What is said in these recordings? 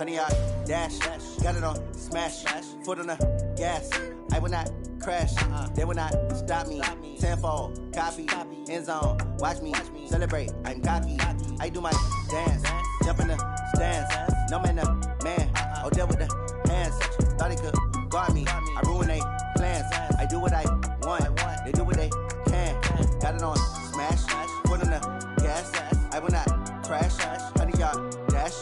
honey yard, dash, got it on, smash, foot on the gas. I will not crash, they will not stop me. Tenfold, copy, end zone, watch me celebrate. I'm cocky, I do my dance, jump in the stands. No man, the man, Odell with the hands. Thought he could guard me, I ruin they plans. I do what I want, they do what they can. Got it on, smash, foot on the gas. I will not crash, honey yard, dash,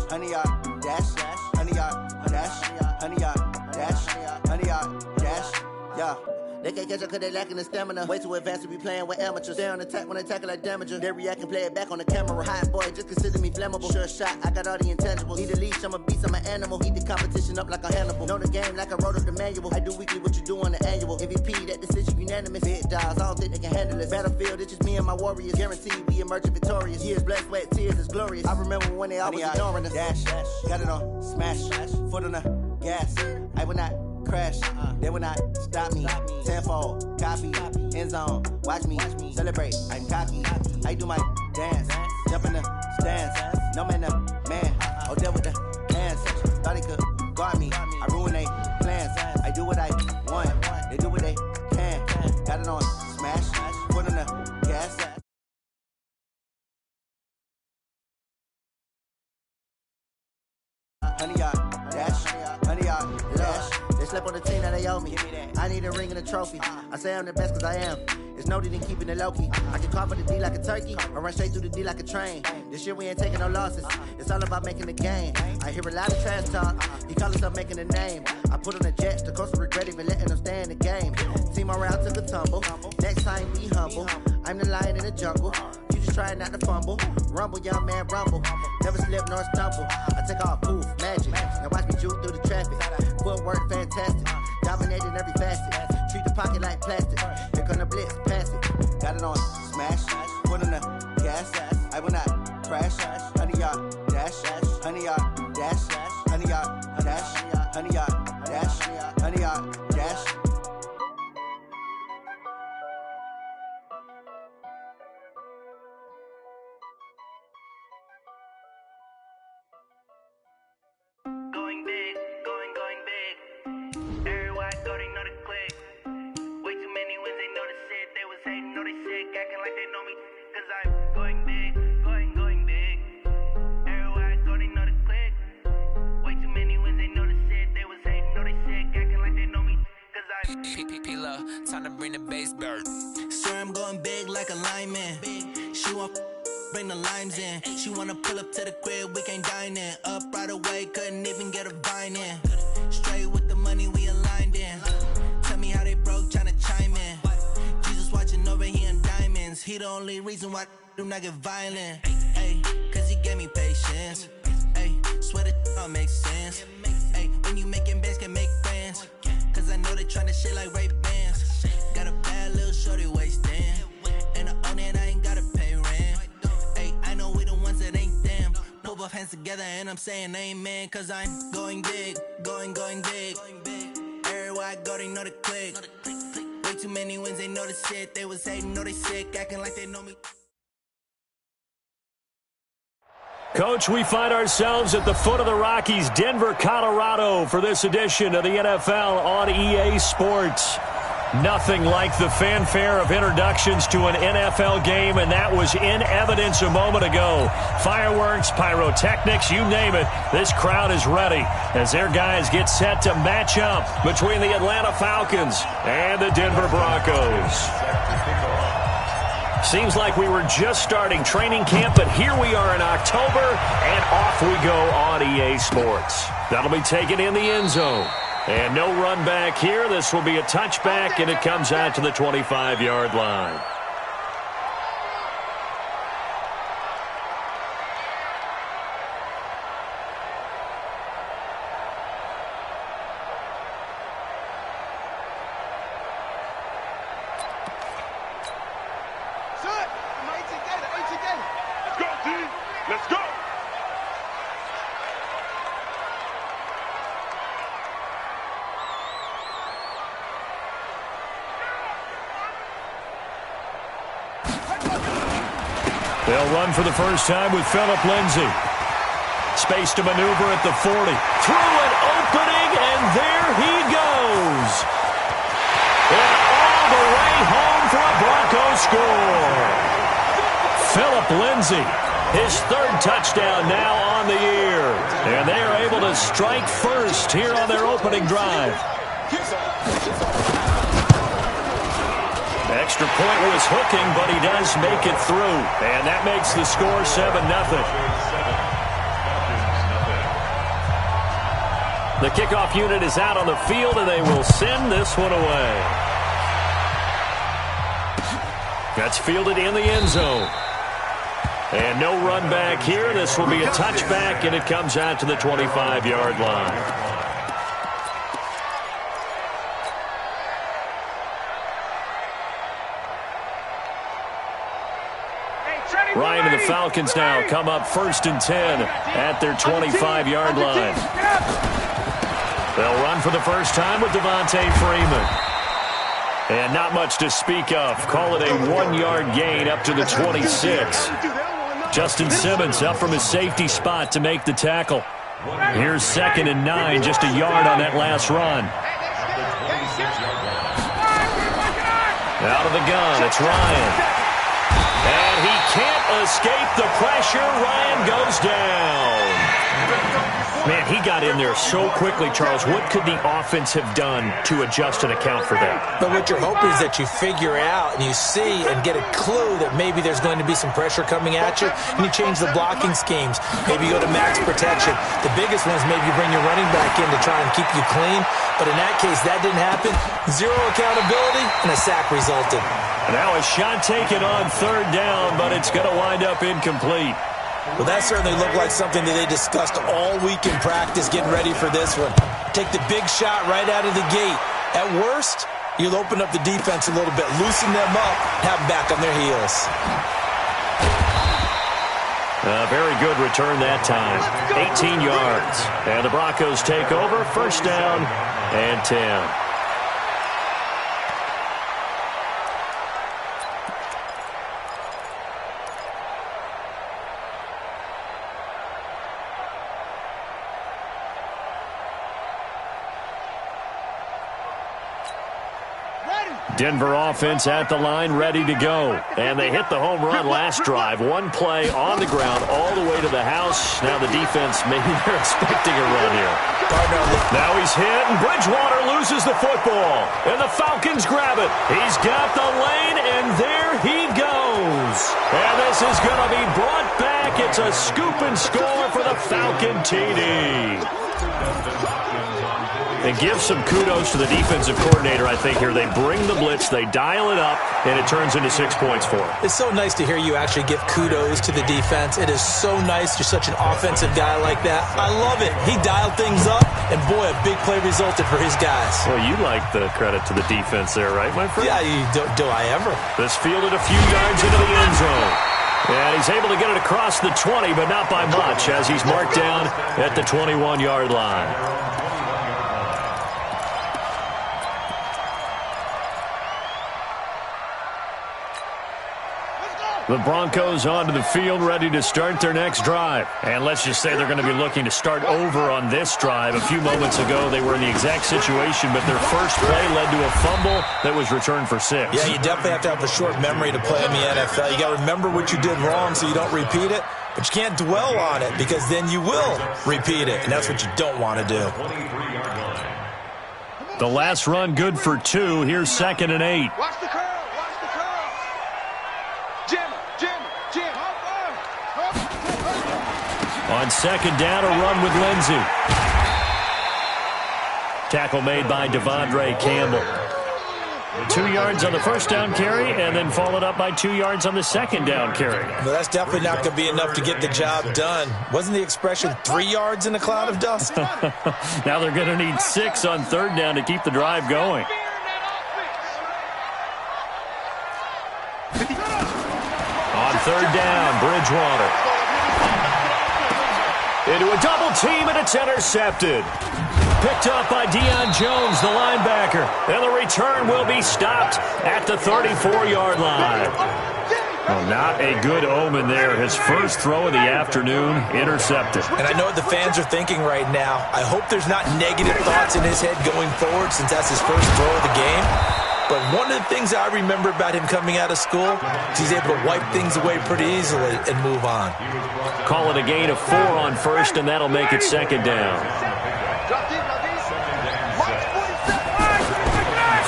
honey yard, dash, honey yard, dash, honey yard, dash, honey yard, dash, yeah. They can't catch up cause they lacking the stamina. Way too advanced to be playing with amateurs. Stay on attack when they tackle like damager. They react and play it back on the camera. Hot boy, just consider me flammable. Sure shot, I got all the intangibles. Need a leash, I'm a beast, I'm an animal. Heat the competition up like a Hannibal. Know the game like I wrote up the manual. I do weekly what you do on the annual. MVP, that decision unanimous. Big dogs, I don't think they can handle it. Battlefield, it's just me and my warriors. Guaranteed we emerging victorious. Years, blood, sweat, tears, is glorious. I remember when they always ignoring us. Dash, got it on, smash, foot on the gas. I will not crash, they will not stop me. Tenfold, copy, end zone, watch me celebrate. I'm cocky, I do my dance, jump in the stands. No man, the man, Odell with the hands. Thought he could guard me, I ruin they plans. I do what I want, they do what they can. Got it on, smash, foot on the gas. Honey yard, dash, honey yard, dash. They slept on the team, now they owe me. I need a ring and a trophy. I say I'm the best cause I am. It's no need in keeping it low-key. I can carve for the D like a turkey, or run straight through the D like a train. This year we ain't taking no losses. It's all about making the game. I hear a lot of trash talk. He call himself making a name. I put on the Jets, the coach will regret even letting them stay in the game. Team around took a tumble. Next time be humble. I'm the lion in the jungle. You just trying not to fumble. Rumble, young man, rumble. Never slip nor stumble. I take off, poof, magic. Now watch me juke through the traffic. Footwork fantastic. Dominating every facet. Treat the pocket like plastic. Here come the blitz, pass it. Got it on, smash, foot on the gas. I will not crash. Honey yard, dash, honey yard, dash, honey yard, dash, honey yard, dash, honey yard, dash. Going big, going big. Everybody already know the click. Way too many wins, they know the shit. They was hating, know they sick, acting like they know me. Cause I'm going big, going big. Everybody already know the click. Way too many wins, they know the shit. They was hating, know they sick, acting like they know me. Cause I'm P-P-P-Love, time to bring the bass bird. Swear I'm going big like a lineman. She want bring the limes in. She wanna pull up to the crib, we can't dine in. Up right away, couldn't even get a vine in. Straight with the money we aligned in. Tell me how they broke, tryna chime in. Jesus watching over here in diamonds. He the only reason why do not get violent. Ay, cause he gave me patience. Ay, swear that don't make sense. Ay, when you making bands, can make friends. Cause I know they tryna shit like Ray-Bans. Got a bad little shorty wasting. And I own it, I ain't gotta pay rent. Ay, I know we the ones that ain't them. Put both hands together and I'm saying amen. Cause I'm going big, going big. Everywhere I go, they know the click. Way too many wins, they know the shit. They was hating, know they sick, acting like they know me. Coach, we find ourselves at the foot of the Rockies, Denver, Colorado, for this edition of the NFL on EA Sports. Nothing like the fanfare of introductions to an NFL game, and that was in evidence a moment ago. Fireworks, pyrotechnics, you name it. This crowd is ready as their guys get set to match up between the Atlanta Falcons and the Denver Broncos. Seems like we were just starting training camp, but here we are in October, and off we go on EA Sports. That'll be taken in the end zone. And no run back here. This will be a touchback, and it comes out to the 25-yard line. They'll run for the first time with Phillip Lindsay. Space to maneuver at the 40. Through an opening, and there he goes. And all the way home for a Broncos score. Phillip Lindsay, his third touchdown now on the year. And they are able to strike first here on their opening drive. Extra point was hooking, but he does make it through. And that makes the score 7-0. The kickoff unit is out on the field, and they will send this one away. That's fielded in the end zone. And no run back here. This will be a touchback, and it comes out to the 25-yard line. Ryan and the Falcons now come up 1st and 10 at their 25-yard line. They'll run for the first time with Devontae Freeman. And not much to speak of. Call it a 1-yard gain up to the 26. Justin Simmons up from his safety spot to make the tackle. Here's 2nd and 9, just a yard on that last run. Out of the gun, it's Ryan. And he can't escape the pressure. Ryan goes down. Man, he got in there so quickly, Charles. What could the offense have done to adjust and account for that? But what you're hoping is that you figure out and you see and get a clue that maybe there's going to be some pressure coming at you, and you change the blocking schemes. Maybe you go to max protection. The biggest one is maybe you bring your running back in to try and keep you clean. But in that case, that didn't happen. Zero accountability, and a sack resulted. Now a shot taken on 3rd down, but it's going to wind up incomplete. Well, that certainly looked like something that they discussed all week in practice, getting ready for this one. Take the big shot right out of the gate. At worst, you'll open up the defense a little bit, loosen them up, have them back on their heels. A very good return that time. 18 yards. And the Broncos take over. 1st down and 10. Denver offense at the line, ready to go. And they hit the home run last drive. One play on the ground all the way to the house. Now the defense, maybe they're expecting a run here. Now he's hit, and Bridgewater loses the football. And the Falcons grab it. He's got the lane, and there he goes. And this is going to be brought back. It's a scoop and score for the Falcon TD. And give some kudos to the defensive coordinator, I think, here. They bring the blitz, they dial it up, and it turns into 6 points for them. It's so nice to hear you actually give kudos to the defense. It is so nice. You're such an offensive guy like that. I love it. He dialed things up, and boy, a big play resulted for his guys. Well, you like the credit to the defense there, right, my friend? Yeah, do I ever? This fielded a few yards into the end zone. And he's able to get it across the 20, but not by much, as he's marked down at the 21-yard line. The Broncos onto the field, ready to start their next drive. And let's just say they're going to be looking to start over on this drive. A few moments ago, they were in the exact situation, but their first play led to a fumble that was returned for 6. Yeah, you definitely have to have a short memory to play in the NFL. You got to remember what you did wrong so you don't repeat it, but you can't dwell on it because then you will repeat it, and that's what you don't want to do. The last run good for 2. Here's 2nd and 8. Watch the curl. Watch the curl. Jim. On 2nd down, a run with Lindsay. Tackle made by Devondre Campbell. 2 yards on the first down carry, and then followed up by 2 yards on the second down carry. Well, that's definitely not going to be enough to get the job done. Wasn't the expression 3 yards in a cloud of dust? Now they're going to need 6 on 3rd down to keep the drive going. On 3rd down, Bridgewater. Into a double team, and it's intercepted. Picked up by Deion Jones, the linebacker. And the return will be stopped at the 34-yard line. Well, not a good omen there. His first throw of the afternoon, intercepted. And I know what the fans are thinking right now. I hope there's not negative thoughts in his head going forward since that's his first throw of the game. But one of the things I remember about him coming out of school is he's able to wipe things away pretty easily and move on. Call it a gain of 4 on first, and that'll make it second down.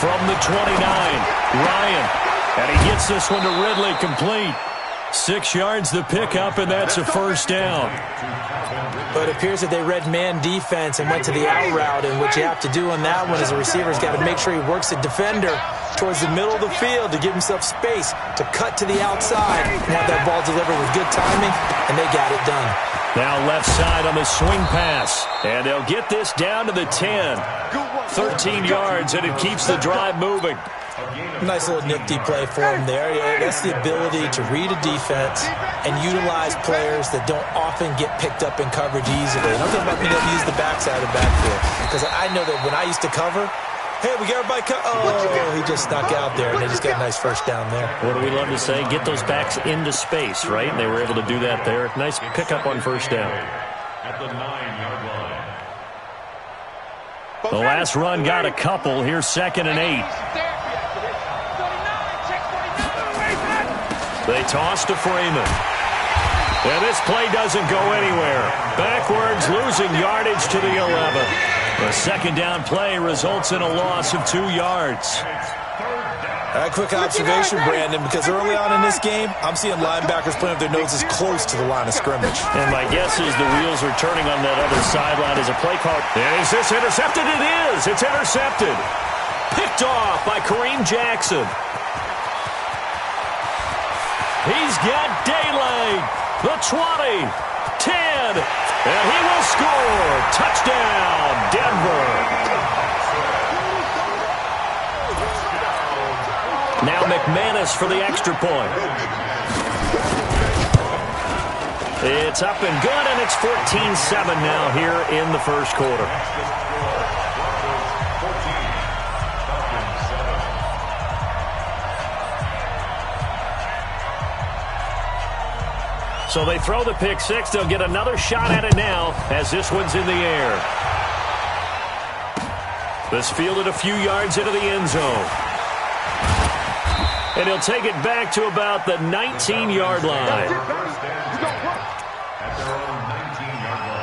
From the 29, Ryan. And he gets this one to Ridley, complete. 6 yards the pickup, and that's a first down. But it appears that they read man defense and went to the out route, and what you have to do on that one as a receiver's got to make sure he works the defender towards the middle of the field to give himself space to cut to the outside and have that ball delivered with good timing, and they got it done. Now left side on the swing pass, and they'll get this down to the 10. 13 yards, and it keeps the drive moving. Nice little nifty play for him there. Yeah, that's the ability to read a defense and utilize players that don't often get picked up in coverage easily. And I'm talking about being able to use the backside of the backfield. Because I know that when I used to cover, hey, we got everybody oh, he just snuck out there, and they just got a nice first down there. What do we love to say? Get those backs into space, right? And they were able to do that there. Nice pickup on first down. At the 9-yard line. The last run got a couple. Here's 2nd and 8. They toss to Freeman. And this play doesn't go anywhere. Backwards, losing yardage to the 11. The second down play results in a loss of 2 yards. A quick observation, Brandon, because early on in this game, I'm seeing linebackers playing with their noses close to the line of scrimmage. And my guess is the wheels are turning on that other sideline as a play call. Is this intercepted? It is. It's intercepted. Picked off by Kareem Jackson. He's got daylight. The 20, 10, and he will score. Touchdown, Denver. Now McManus for the extra point. It's up and good, and it's 14-7 now here in the first quarter. So they throw the pick six. They'll get another shot at it now as this one's in the air. This fielded a few yards into the end zone. And he'll take it back to about the 19-yard line. At their own 19-yard line.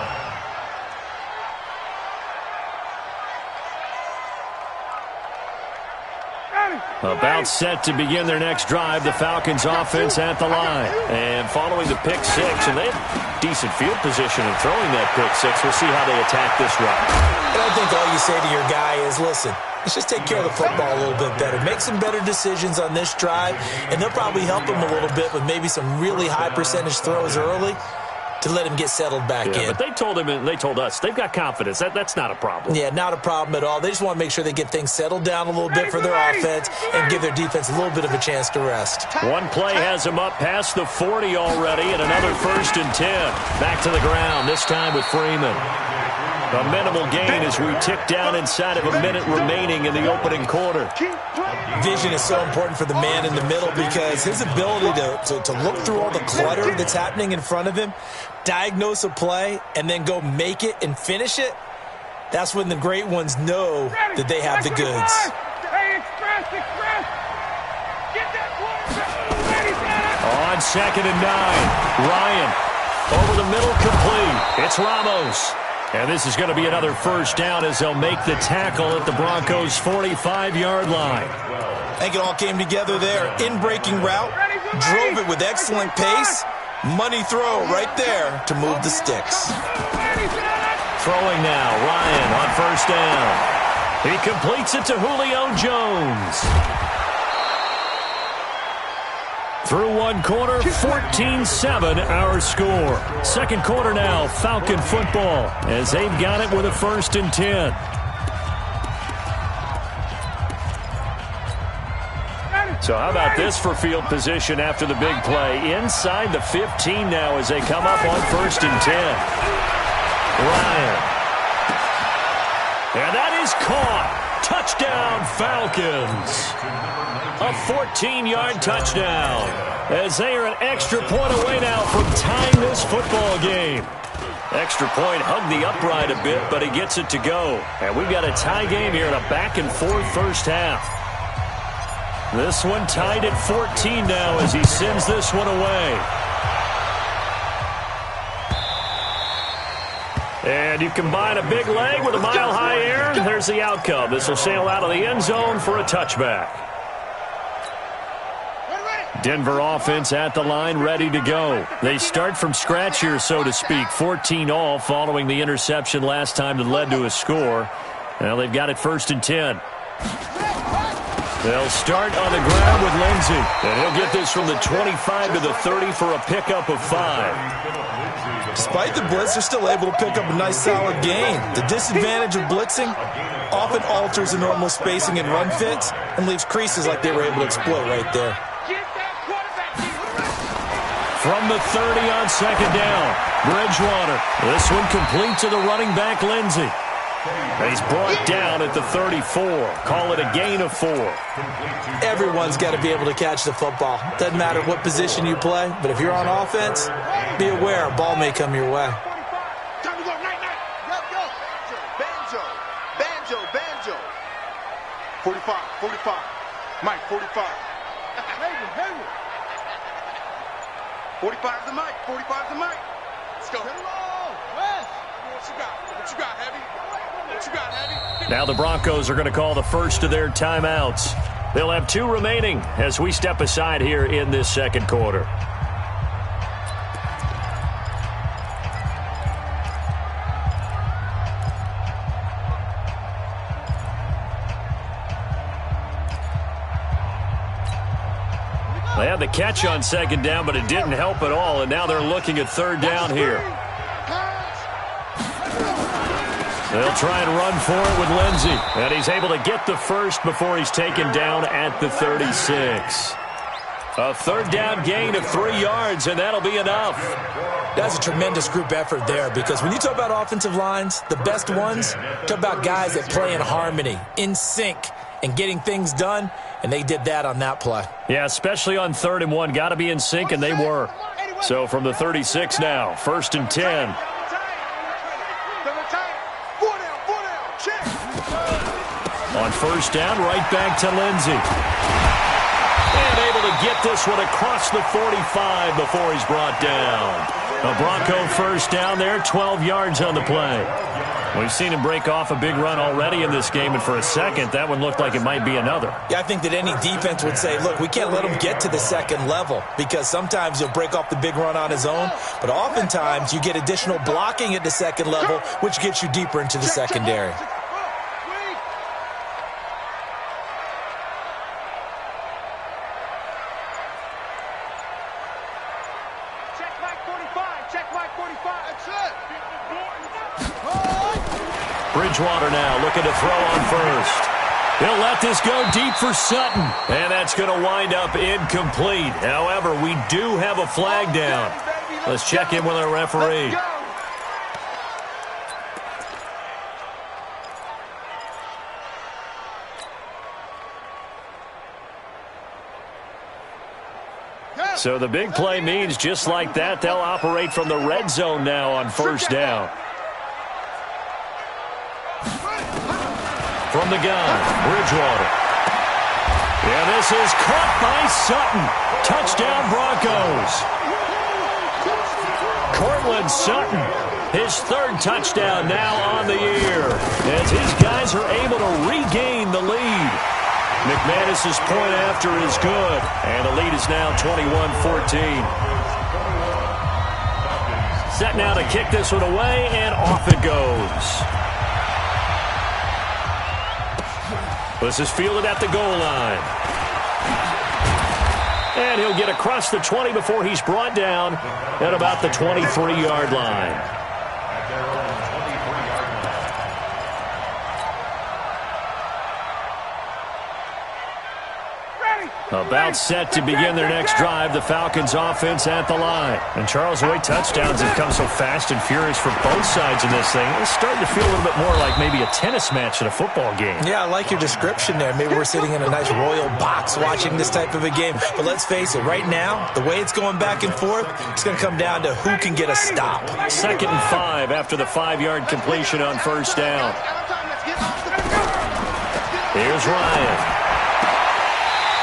About set to begin their next drive, the Falcons offense at the line. And following the pick six, and they have decent field position in throwing that pick six. We'll see how they attack this run. And I think all you say to your guy is, listen, let's just take care of the football a little bit better. Make some better decisions on this drive, and they'll probably help him a little bit with maybe some really high percentage throws early to let him get settled back in. But they told him and they told us they've got confidence. That's not a problem. Yeah, not a problem at all. They just want to make sure they get things settled down a little bit for their offense and give their defense a little bit of a chance to rest. One play has them up past the 40 already, and another 1st and 10. Back to the ground, this time with Freeman. A minimal gain as we tick down inside of a minute remaining in the opening quarter. Vision is so important for the man in the middle because his ability to look through all the clutter that's happening in front of him, diagnose a play, and then go make it and finish it, that's when the great ones know that they have the goods. On 2nd and 9, Ryan over the middle, complete. It's Ramos. And this is going to be another first down as they'll make the tackle at the Broncos' 45-yard line. I think it all came together there. In-breaking route, drove it with excellent pace. Money throw right there to move the sticks. Throwing now, Ryan on first down. He completes it to Julio Jones. Through one quarter, 14-7 our score. Second quarter now, Falcon football as they've got it with a 1st and 10. So how about this for field position after the big play? Inside the 15 now as they come up on 1st and 10. Ryan. And that is caught. Touchdown, Falcons. A 14-yard touchdown. As they are an extra point away now from tying this football game. Extra point hugged the upright a bit, but he gets it to go. And we've got a tie game here in a back-and-forth first half. This one tied at 14 now as he sends this one away. And you combine a big leg with a mile-high air, and there's the outcome. This will sail out of the end zone for a touchback. Denver offense at the line, ready to go. They start from scratch here, so to speak. 14 all following the interception last time that led to a score. Now they've got it 1st and 10. They'll start on the ground with Lindsey. And he'll get this from the 25 to the 30 for a pickup of 5. Despite the blitz, they're still able to pick up a nice solid gain. The disadvantage of blitzing often alters the normal spacing and run fits and leaves creases like they were able to exploit right there. From the 30 on 2nd down, Bridgewater. This one complete to the running back, Lindsey. He's brought down at the 34. Call it a gain of 4. Everyone's got to be able to catch the football. Doesn't matter what position you play, but if you're on offense, be aware a ball may come your way. Time to go, night. Banjo. 45. Mike, 45. 45 the mic. Let's go. What you got, Heavy? Now the Broncos are going to call the first of their timeouts. They'll have 2 remaining as we step aside here in this second quarter. They had the catch on 2nd down, but it didn't help at all, and now they're looking at 3rd down here. They'll try and run for it with Lindsey, and he's able to get the first before he's taken down at the 36. A 3rd down gain of 3 yards, and that'll be enough. That's a tremendous group effort there, because when you talk about offensive lines, the best ones talk about guys that play in harmony, in sync, and getting things done, and they did that on that play. Yeah, especially on 3rd and 1. Got to be in sync, and they were. So from the 36 now, 1st and 10. On 1st down, right back to Lindsey. And able to get this one across the 45 before he's brought down. A Bronco 1st down there, 12 yards on the play. We've seen him break off a big run already in this game, and for a second, that one looked like it might be another. Yeah, I think that any defense would say, look, we can't let him get to the 2nd level, because sometimes he'll break off the big run on his own, but oftentimes you get additional blocking at the 2nd level, which gets you deeper into the secondary. Bridgewater now looking to throw on 1st. He'll let this go deep for Sutton, and that's going to wind up incomplete. However, we do have a flag down. Let's check in with our referee. So the big play means just like that, they'll operate from the red zone now on 1st down. From the gun, Bridgewater. And this is caught by Sutton. Touchdown, Broncos. Cortland Sutton, his 3rd touchdown now on the year, as his guys are able to regain the lead. McManus's point after is good, and the lead is now 21-14. Set now to kick this one away, and off it goes. This is fielded at the goal line. And he'll get across the 20 before he's brought down at about the 23-yard line. About set to begin their next drive, the Falcons offense at the line. And Charles, the way touchdowns have come so fast and furious for both sides in this thing, it's starting to feel a little bit more like maybe a tennis match in a football game. Yeah, I like your description there. Maybe we're sitting in a nice royal box watching this type of a game. But let's face it, right now, the way it's going back and forth, it's going to come down to who can get a stop. 2nd and 5 after the 5-yard completion on first down. Here's Ryan.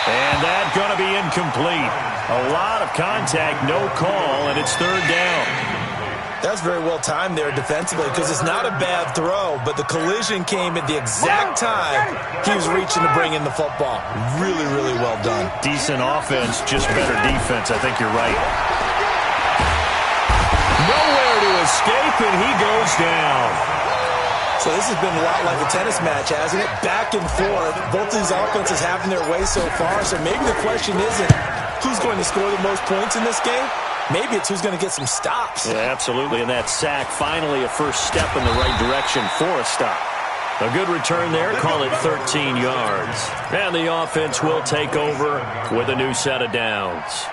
And that's going to be incomplete. A lot of contact, no call, and it's 3rd down. That's very well timed there defensively because it's not a bad throw, but the collision came at the exact time he was reaching to bring in the football. Really, really well done. Decent offense, just better defense. I think you're right. Nowhere to escape, and he goes down. So this has been a lot like a tennis match, hasn't it? Back and forth. Both these offenses having their way so far. So maybe the question isn't who's going to score the most points in this game. Maybe it's who's going to get some stops. Yeah, absolutely. And that sack, finally a first step in the right direction for a stop. A good return there. Call it 13 yards. And the offense will take over with a new set of downs.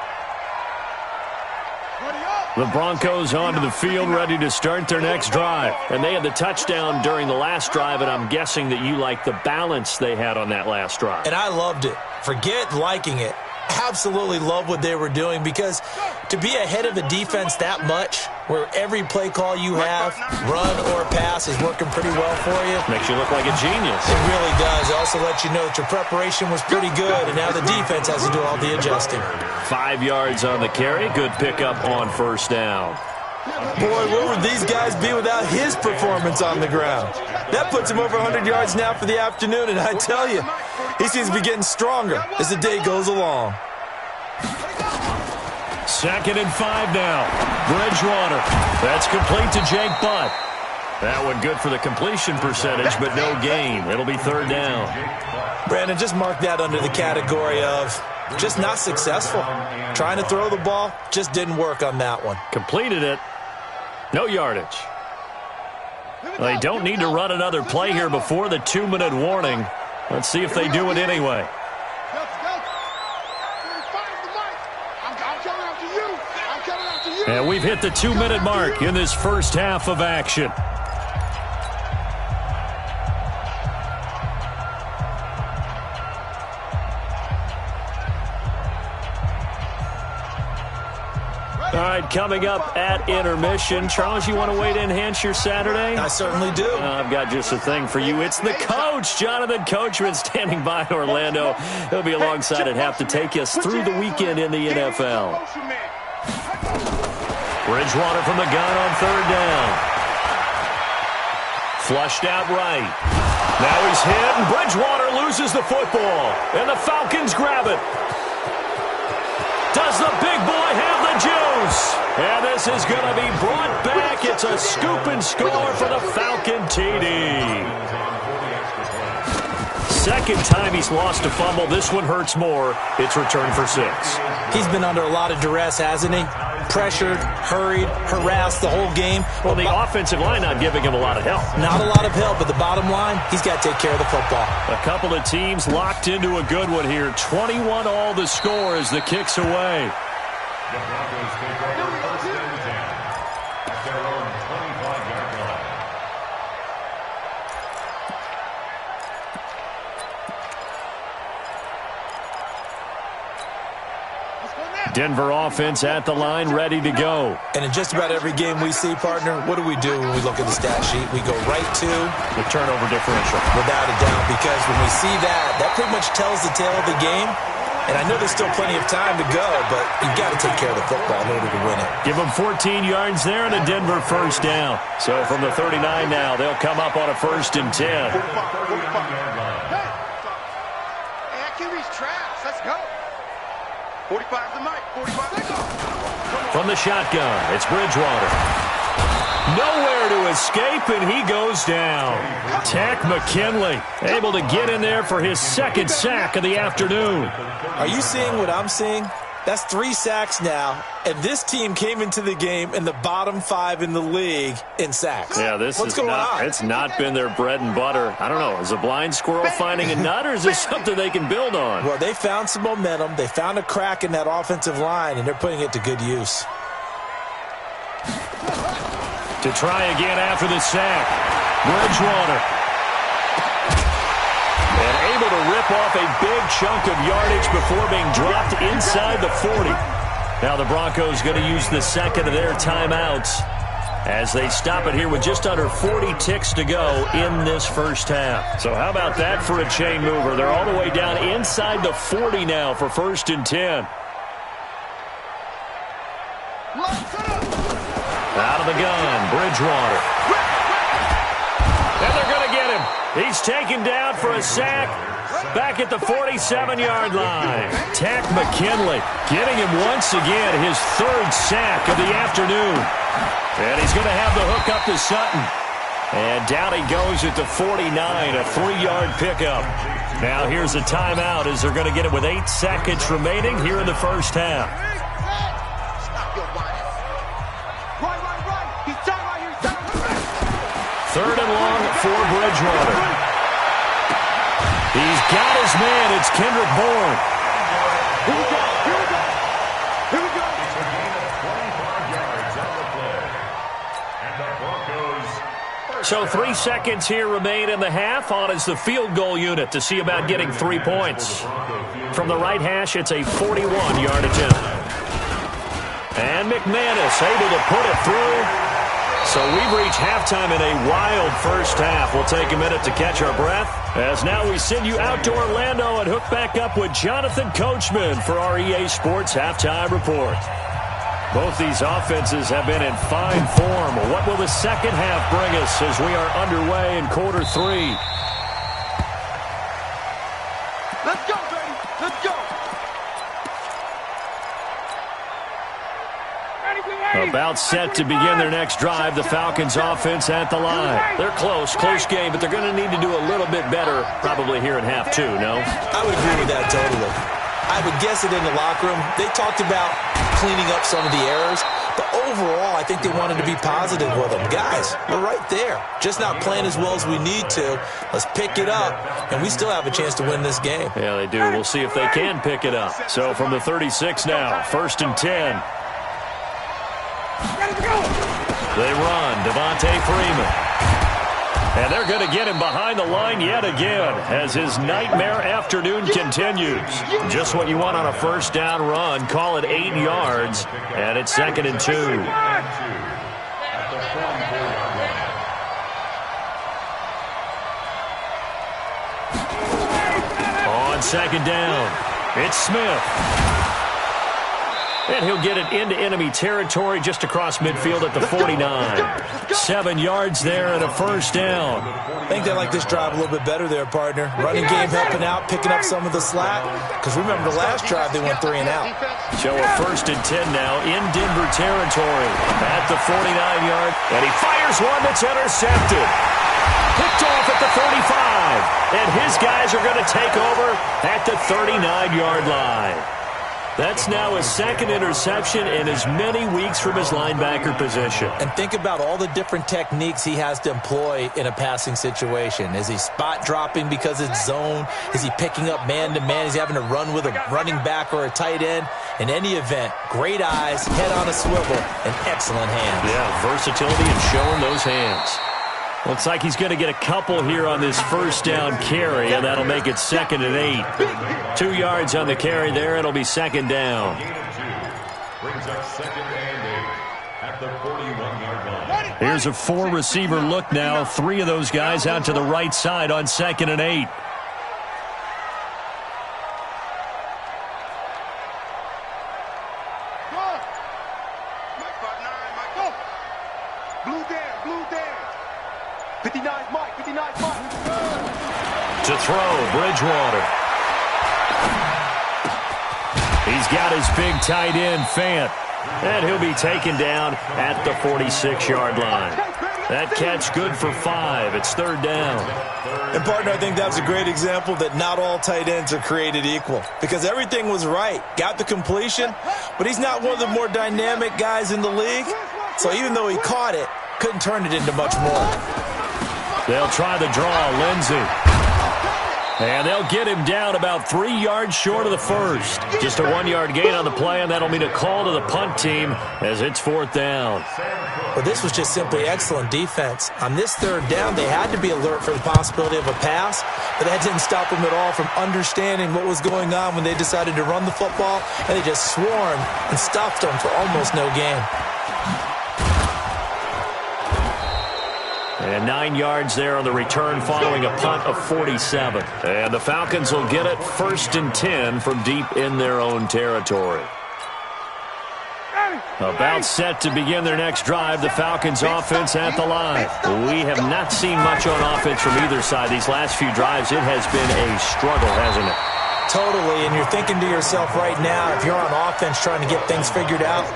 The Broncos onto the field, ready to start their next drive. And they had the touchdown during the last drive, and I'm guessing that you like the balance they had on that last drive. And I loved it. Forget liking it. Absolutely love what they were doing because to be ahead of a defense that much, where every play call you have, run or pass, is working pretty well for you. Makes you look like a genius. It really does. It also lets you know that your preparation was pretty good, and now the defense has to do all the adjusting. 5 yards on the carry. Good pickup on first down. Boy, where would these guys be without his performance on the ground? That puts him over 100 yards now for the afternoon, and I tell you, he seems to be getting stronger as the day goes along. 2nd and 5 now. Bridgewater. That's complete to Jake Butt. That one good for the completion percentage, but no gain. It'll be 3rd down. Brandon, just mark that under the category of just not successful. Trying to throw the ball, just didn't work on that one. Completed it. No yardage. They don't need to run another play here before the 2-minute warning. Let's see if they do it anyway. And we've hit the 2-minute mark in this first half of action. All right, coming up at intermission. Charles, you want to wait to enhance your Saturday? I certainly do. I've got just a thing for you. It's the coach, Jonathan Coachman, standing by in Orlando. He'll be alongside at half to take us through the weekend in the NFL. Bridgewater from the gun on 3rd down. Flushed out right. Now he's hit, and Bridgewater loses the football. And the Falcons grab it. Does the big boy have the juice? And this is going to be brought back. It's a scoop and score for the Falcon TD. Second time he's lost a fumble. This one hurts more. It's returned for 6. He's been under a lot of duress, hasn't he? Pressured, hurried, harassed the whole game. Well, the offensive line not giving him a lot of help. Not a lot of help, but the bottom line, he's got to take care of the football. A couple of teams locked into a good one here. 21 all the score as the kick's away. The Broncos take over 1st and 10 at their own 25-yard line. Denver offense at the line, ready to go. And in just about every game we see, partner, what do we do when we look at the stat sheet? We go right to the turnover differential. Without a doubt, because when we see that, that pretty much tells the tale of the game. And I know there's still plenty of time to go, but you've got to take care of the football in order to win it. Give them 14 yards there and a Denver first down. So from the 39 now, they'll come up on a 1st and 10. Hey, I can reach traps. Let's go. 45 to the mic. 45 to go. From the shotgun, it's Bridgewater. Nowhere to escape, and he goes down. Tack McKinley able to get in there for his 2nd sack of the afternoon. Are you seeing what I'm seeing? That's 3 sacks now, and this team came into the game in the bottom 5 in the league in sacks. Yeah, What's going on? It's not been their bread and butter. I don't know. Is a blind squirrel finding a nut, or is this something they can build on? Well, they found some momentum. They found a crack in that offensive line, and they're putting it to good use. To try again after the sack, Bridgewater. And able to rip off a big chunk of yardage before being dropped inside the 40. Now the Broncos going to use the second of their timeouts as they stop it here with just under 40 ticks to go in this first half. So how about that for a chain mover? They're all the way down inside the 40 now for 1st and 10. Out of the gun, Bridgewater. And they're going to get him. He's taken down for a sack back at the 47-yard line. Tack McKinley getting him once again, his 3rd sack of the afternoon. And he's going to have the hook up to Sutton. And down he goes at the 49, a 3-yard pickup. Now here's a timeout as they're going to get it with 8 seconds remaining here in the first half. 3rd and long for Bridgewater. He's got his man. It's Kendrick Bourne. Here we go. Here we go. It's a gain of 25 yards on the play. And the Broncos. So 3 seconds here remain in the half. On is the field goal unit to see about getting 3 points. From the right hash, it's a 41-yard attempt. And McManus able to put it through. So we've reached halftime in a wild first half. We'll take a minute to catch our breath as now we send you out to Orlando and hook back up with Jonathan Coachman for our EA Sports Halftime Report. Both these offenses have been in fine form. What will the second half bring us as we are underway in quarter 3? Let's go, baby. Let's go. About set to begin their next drive, the Falcons offense at the line. They're close game, but they're going to need to do a little bit better probably here in half 2, no? I would agree with that totally. I would guess it in the locker room. They talked about cleaning up some of the errors, but overall, I think they wanted to be positive with them. Guys, we're right there. Just not playing as well as we need to. Let's pick it up, and we still have a chance to win this game. Yeah, they do. We'll see if they can pick it up. So from the 36 now, 1st and 10. They run, Devontae Freeman. And they're going to get him behind the line yet again as his nightmare afternoon continues. Just what you want on a first down run. Call it 8 yards, and it's 2nd and 2. On 2nd down, it's Smith. And he'll get it into enemy territory just across midfield at the 49. 7 yards there and a first down. I think they like this drive a little bit better there, partner. Running game helping out, picking up some of the slack. Because remember, the last drive they went 3 and out. So a 1st and 10 now in Denver territory at the 49-yard. And he fires one that's intercepted. Picked off at the 35. And his guys are going to take over at the 39-yard line. That's now his 2nd interception in as many weeks from his linebacker position. And think about all the different techniques he has to employ in a passing situation. Is he spot dropping because it's zone? Is he picking up man-to-man? Is he having to run with a running back or a tight end? In any event, great eyes, head on a swivel, and excellent hands. Yeah, versatility and showing those hands. Looks like he's going to get a couple here on this first down carry, and that'll make it 2nd and 8. 2 yards on the carry there. It'll be 2nd down. Brings up 2nd and 8 at the 41-yard line. Here's a 4-receiver look now. 3 of those guys out to the right side on 2nd and 8. To throw, Bridgewater. He's got his big tight end, Fant. And he'll be taken down at the 46-yard line. That catch good for 5. It's third down. And, partner, I think that was a great example that not all tight ends are created equal because everything was right. Got the completion, but he's not one of the more dynamic guys in the league. So even though he caught it, couldn't turn it into much more. They'll try the draw, Lindsey. And they'll get him down about 3 yards short of the first. Just a 1-yard gain on the play, and that'll mean a call to the punt team as it's fourth down. Well, this was just simply excellent defense. On this third down, they had to be alert for the possibility of a pass, but that didn't stop them at all from understanding what was going on when they decided to run the football, and they just swarmed and stuffed them for almost no gain. And 9 yards there on the return following a punt of 47. And the Falcons will get it 1st and 10 from deep in their own territory. About set to begin their next drive, the Falcons offense at the line. We have not seen much on offense from either side these last few drives. It has been a struggle, hasn't it? Totally, and you're thinking to yourself right now, if you're on offense trying to get things figured out,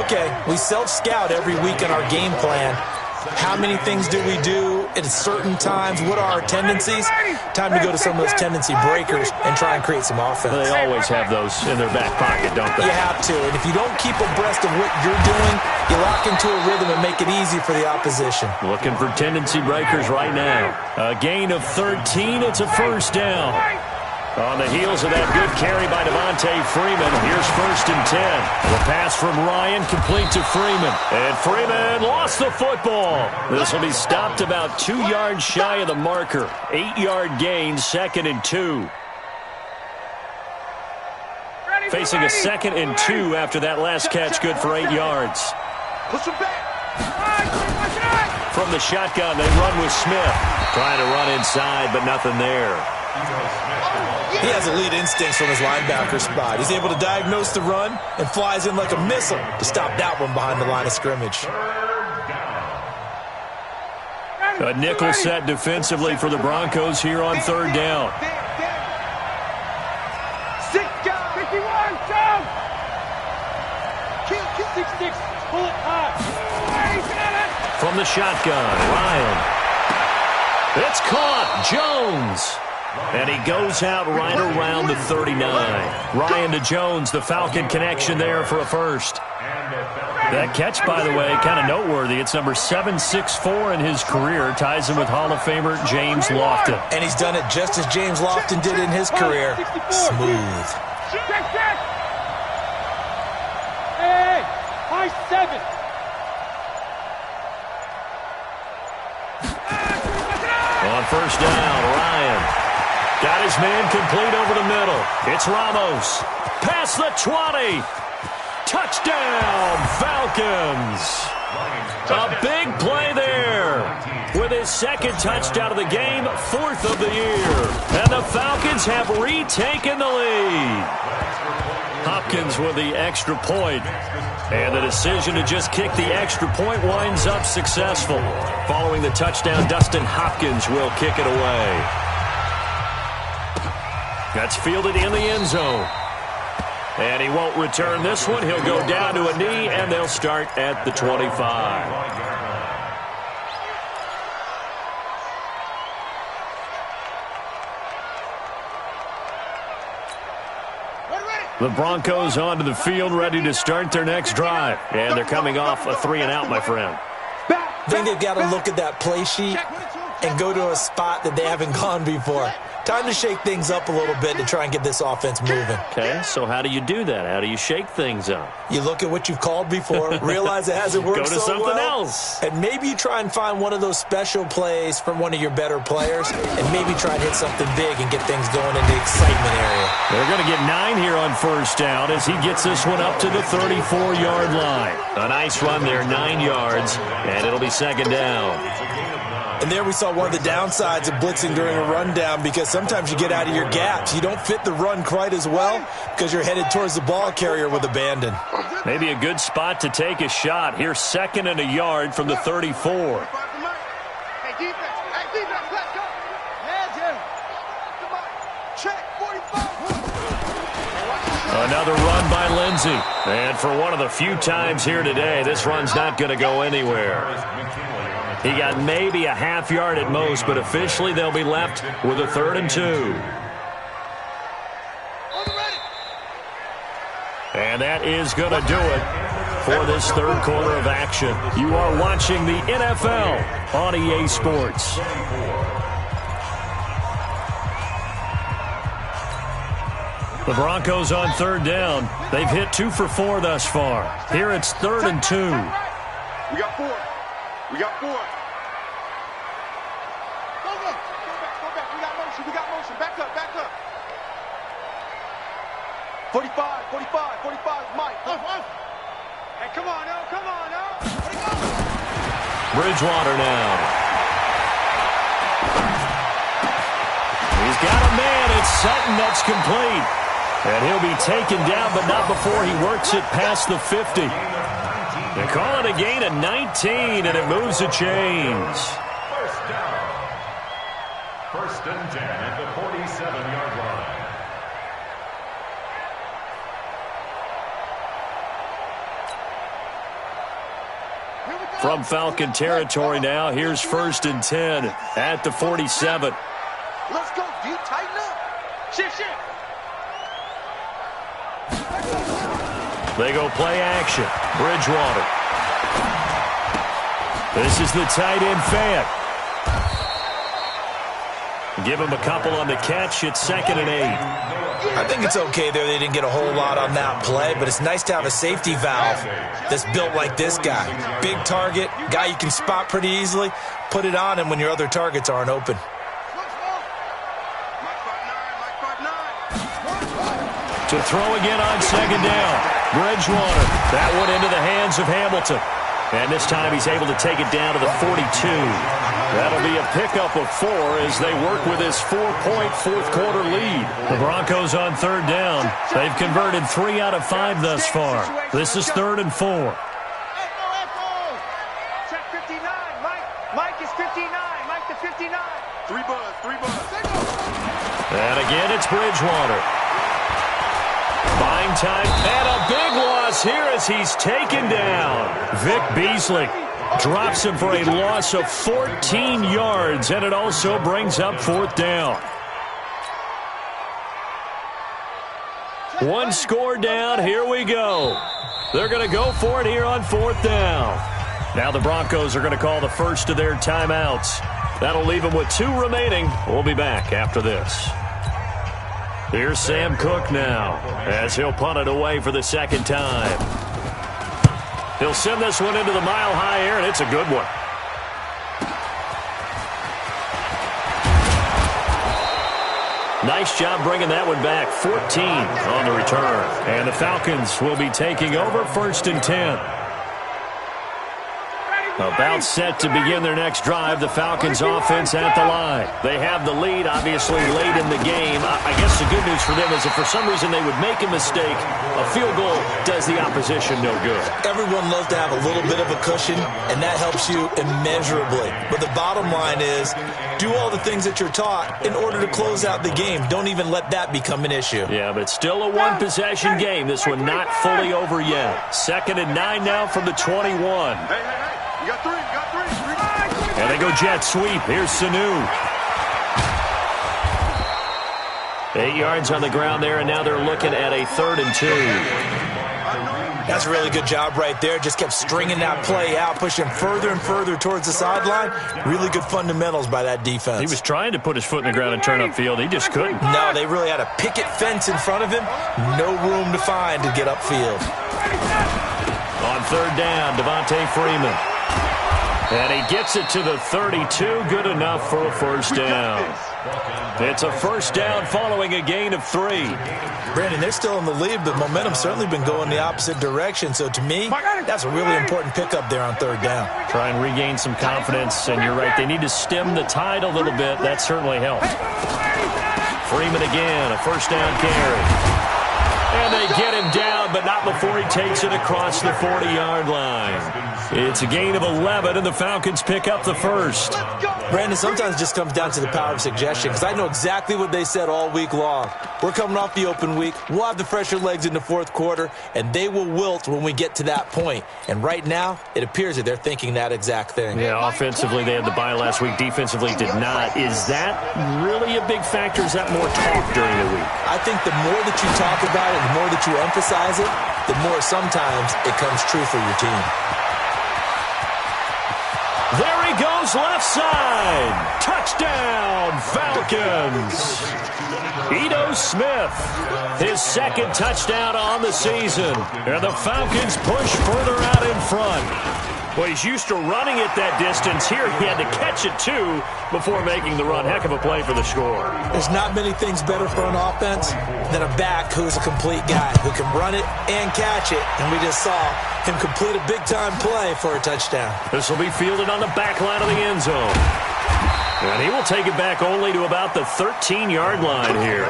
okay, we self-scout every week in our game plan. How many things do we do at certain times? What are our tendencies? Time to go to some of those tendency breakers and try and create some offense. They always have those in their back pocket, don't they? You have to. And if you don't keep abreast of what you're doing, you lock into a rhythm and make it easy for the opposition. Looking for tendency breakers right now. A gain of 13. It's a first down. On the heels of that good carry by Devontae Freeman, here's 1st and 10. The pass from Ryan complete to Freeman. And Freeman lost the football. This will be stopped about 2 yards shy of the marker. 8-yard gain, 2nd and 2. Facing a 2nd and 2 after that last catch, good for 8 yards. From the shotgun, they run with Smith. Trying to run inside, but nothing there. He has elite instincts from his linebacker spot. He's able to diagnose the run and flies in like a missile to stop that one behind the line of scrimmage. A nickel set defensively for the Broncos here on third down. From the shotgun, Ryan. It's caught. Jones. And he goes out right around the 39. Ryan to Jones, the Falcon connection there for a first. That catch, by the way, kind of noteworthy. It's number 764 in his career. Ties him with Hall of Famer James Lofton. And he's done it just as James Lofton did in his career. Smooth. Hey, high 7. On first down, Ryan. Got his man complete over the middle. It's Ramos. Past the 20. Touchdown, Falcons. A big play there. With his 2nd touchdown of the game, 4th of the year. And the Falcons have retaken the lead. Hopkins with the extra point. And the decision to just kick the extra point winds up successful. Following the touchdown, Dustin Hopkins will kick it away. That's fielded in the end zone. And he won't return this one. He'll go down to a knee, and they'll start at the 25. The Broncos onto the field, ready to start their next drive. And they're coming off a 3-and-out, my friend. I think they've got to look at that play sheet and go to a spot that they haven't gone before. Time to shake things up a little bit to try and get this offense moving. Okay, so how do you do that? How do you shake things up? You look at what you've called before, realize it hasn't worked so well. Go to something else. And maybe you try and find one of those special plays from one of your better players, and maybe try and hit something big and get things going in the excitement area. They're going to get 9 here on first down as he gets this one up to the 34-yard line. A nice run there, 9 yards, and it'll be 2nd down. And there we saw one of the downsides of blitzing during a rundown, because sometimes you get out of your gaps. You don't fit the run quite as well because you're headed towards the ball carrier with abandon. Maybe a good spot to take a shot. Here's 2nd and a yard from the 34. Hey, defense, let's go. Check, 45. Another run by Lindsey. And for one of the few times here today, this run's not going to go anywhere. He got maybe a half yard at most, but officially they'll be left with a 3rd and 2. And that is going to do it for this third quarter of action. You are watching the NFL on EA Sports. The Broncos on 3rd down. They've hit 2 for 4 thus far. Here it's 3rd and 2. We got 4. We got 4. Go back. Go back. We got motion. We got motion. Back up. 45. 45, Mike. Hey, come on, no. Bridgewater now. He's got a man. It's Sutton that's complete. And he'll be taken down, but not before he works it past the 50. They call it a gain of 19, and it moves the chains. First down. 1st and 10 at the 47-yard line. From Falcon territory now, here's 1st and 10 at the 47. Let's go, D. Tighten up. Shift. They go play action. Bridgewater. This is the tight end Fant. Give him a couple on the catch. It's 2nd and 8. I think it's okay there. They didn't get a whole lot on that play, but it's nice to have a safety valve that's built like this guy. Big target, guy you can spot pretty easily. Put it on him when your other targets aren't open. To throw again on 2nd down. Bridgewater. That one into the hands of Hamilton. And this time he's able to take it down to the 42. That'll be a pickup of 4 as they work with this 4-point fourth-quarter lead. The Broncos on 3rd down. They've converted 3 out of 5 thus far. This is 3rd and 4. Check 59. Mike is 59. Mike to 59. 3 buzz. And again, it's Bridgewater. Buying time, and a big loss here as he's taken down. Vic Beasley drops him for a loss of 14 yards, and it also brings up 4th down. 1 score down, here we go. They're going to go for it here on 4th down. Now the Broncos are going to call the first of their timeouts. That'll leave them with 2 remaining. We'll be back after this. Here's Sam Cook now as he'll punt it away for the 2nd time. He'll send this one into the mile-high air, and it's a good one. Nice job bringing that one back. 14 on the return. And the Falcons will be taking over 1st and 10. About set to begin their next drive, the Falcons offense at the line. They have the lead, obviously, late in the game. I guess the good news for them is if for some reason they would make a mistake, a field goal does the opposition no good. Everyone loves to have a little bit of a cushion, and that helps you immeasurably. But the bottom line is, do all the things that you're taught in order to close out the game. Don't even let that become an issue. Yeah, but still a one-possession game. This one not fully over yet. 2nd and 9 now from the 21. You got 3. And they go jet sweep. Here's Sanu. 8 yards on the ground there, and now they're looking at a 3rd and 2. That's a really good job right there. Just kept stringing that play out, pushing further and further towards the sideline. Really good fundamentals by that defense. He was trying to put his foot in the ground and turn upfield. He just couldn't. No, they really had a picket fence in front of him. No room to find to get upfield. On 3rd down, Devontae Freeman. And he gets it to the 32. Good enough for a 1st down. It's a 1st down following a gain of 3. Brandon, they're still in the lead, but momentum's certainly been going the opposite direction. So to me, that's a really important pickup there on 3rd down. Try and regain some confidence, and you're right. They need to stem the tide a little bit. That certainly helped. Freeman again, a 1st down carry. And they get him down but not before he takes it across the 40-yard line. It's a gain of 11, and the Falcons pick up the first. Brandon, sometimes it just comes down to the power of suggestion, because I know exactly what they said all week long. We're coming off the open week. We'll have the fresher legs in the fourth quarter, and they will wilt when we get to that point. And right now, it appears that they're thinking that exact thing. Yeah, offensively, they had the bye last week. Defensively, did not. Is that really a big factor? Is that more talk during the week? I think the more that you talk about it, the more that you emphasize it, the more sometimes it comes true for your team. There he goes, left side. Touchdown, Falcons. Ito Smith, his second touchdown on the season. And the Falcons push further out in front. Well, he's used to running it that distance. Here he had to catch it, too, before making the run. Heck of a play for the score. There's not many things better for an offense than a back who's a complete guy, who can run it and catch it. And we just saw him complete a big-time play for a touchdown. This will be fielded on the back line of the end zone. And he will take it back only to about the 13-yard line here.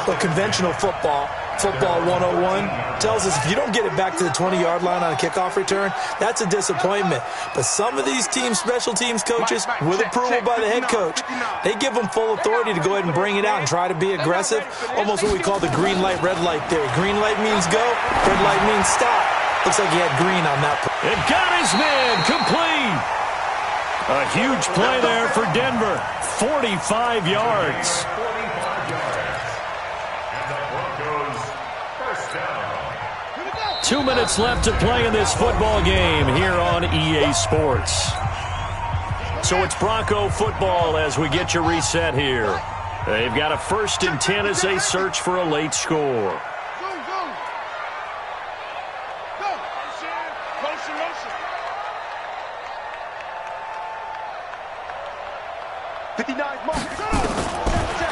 Well, conventional football 101, tells us if you don't get it back to the 20-yard line on a kickoff return, that's a disappointment. But some of these teams, special teams coaches, with approval by the head coach, they give them full authority to go ahead and bring it out and try to be aggressive, almost what we call the green light, red light theory. Green light means go, red light means stop. Looks like he had green on that play. And got his man complete. A huge play there for Denver. 45 yards. 2 minutes left to play in this football game here on EA Sports. So it's Bronco football as we get you reset here. They've got a 1st and 10 as they search for a late score.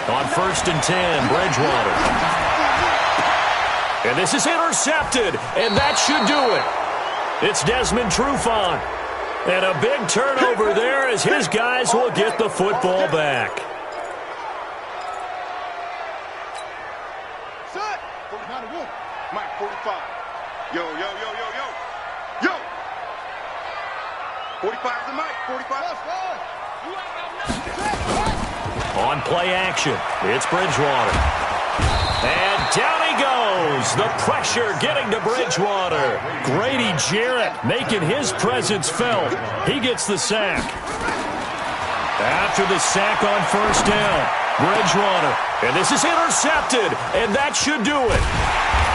On 1st and 10, Bridgewater. And this is intercepted, and that should do it. It's Desmond Trufant. And a big turnover there as his guys will get the football back. Set. Mike, 45. Yo. 45 is the Mike, 45. On play action, it's Bridgewater. And down he goes. The pressure getting to Bridgewater. Grady Jarrett making his presence felt. He gets the sack. After the sack on 1st down, Bridgewater. And this is intercepted. And that should do it.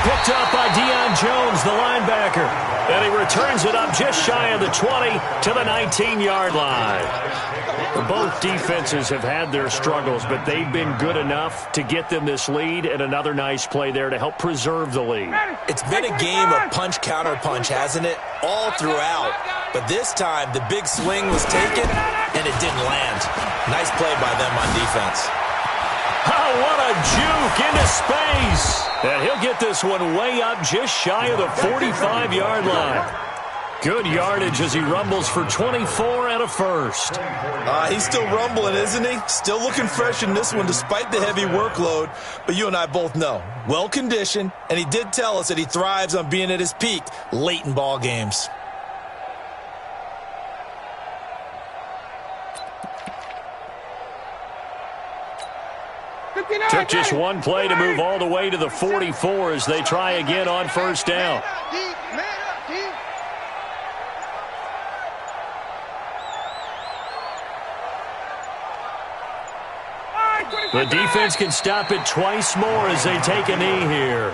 Picked up by Deion Jones, the linebacker. And he returns it up just shy of the 20 to the 19-yard line. Both defenses have had their struggles, but they've been good enough to get them this lead, and another nice play there to help preserve the lead. It's been a game of punch-counter-punch, hasn't it? All throughout. But this time, the big swing was taken, and it didn't land. Nice play by them on defense. Oh, what a juke into space. And he'll get this one way up just shy of the 45-yard line. Good yardage as he rumbles for 24 and a first. He's still rumbling, isn't he? Still looking fresh in this one despite the heavy workload. But you and I both know, well-conditioned, and he did tell us that he thrives on being at his peak late in ball games. Took just one play to move all the way to the 44 as they try again on 1st down. The defense can stop it twice more as they take a knee here.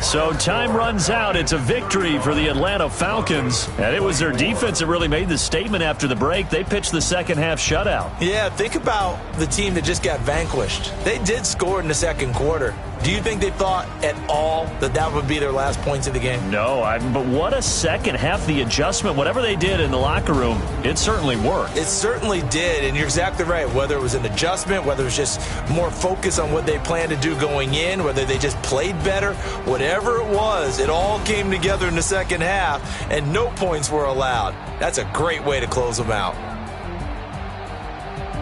So time runs out. It's a victory for the Atlanta Falcons. And it was their defense that really made the statement after the break. They pitched the second half shutout. Yeah, think about the team that just got vanquished. They did score in the second quarter. Do you think they thought at all that that would be their last points of the game? No, but what a second half. The adjustment, whatever they did in the locker room, it certainly worked. It certainly did, and you're exactly right. Whether it was an adjustment, whether it was just more focus on what they planned to do going in, whether they just played better, whatever it was, it all came together in the second half, and no points were allowed. That's a great way to close them out.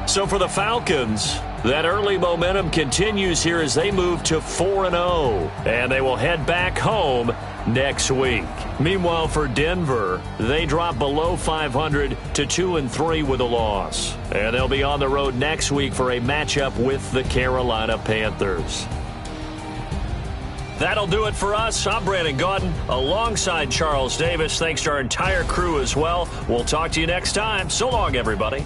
So for the Falcons, that early momentum continues here as they move to 4-0, and they will head back home next week. Meanwhile, for Denver, they drop below 500 to 2-3 with a loss, and they'll be on the road next week for a matchup with the Carolina Panthers. That'll do it for us. I'm Brandon Gaudin alongside Charles Davis. Thanks to our entire crew as well. We'll talk to you next time. So long, everybody.